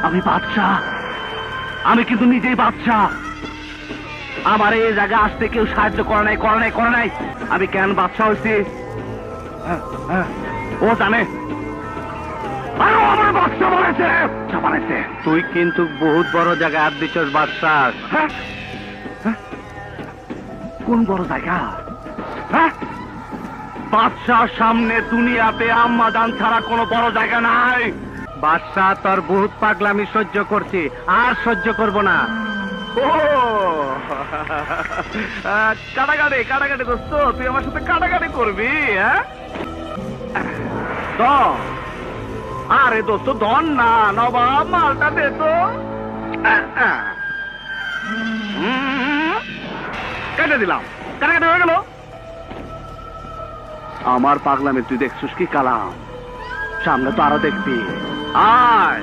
আমি বাদশাহ, আমি কিন্তু নিজেই বাদশাহ। আমার এই জায়গায় আসতে কেউ সাহায্য করে নাই। আমি কেন বাদশাহ হয়েছি ও জানে। আমার বাদশাহ বলেছে। তুই কিন্তু বহুত বড় জায়গায় হাত দিচ্ছস বাদশাহ। কোন বড় জায়গা? বাদশাহ সামনে দুনিয়াতে আম্মাজান ছাড়া কোনো বড় জায়গা নাই। বাদশাহ তোর বহুত পাগলামি সহ্য করছি, আর সহ্য করব না। ও কাটাকাটি দোস্ত, তুই আমার সাথে কাটাকাটি করবি? আরে দোস্ত ধন না, নবাব মালটা দে তো। কেটে দিলাম, কাটাকাটি হয়ে গেল। আমার পাগলামি তুই দেখছিস কি কালাম? সামনে তো আরো দেখবি। আয়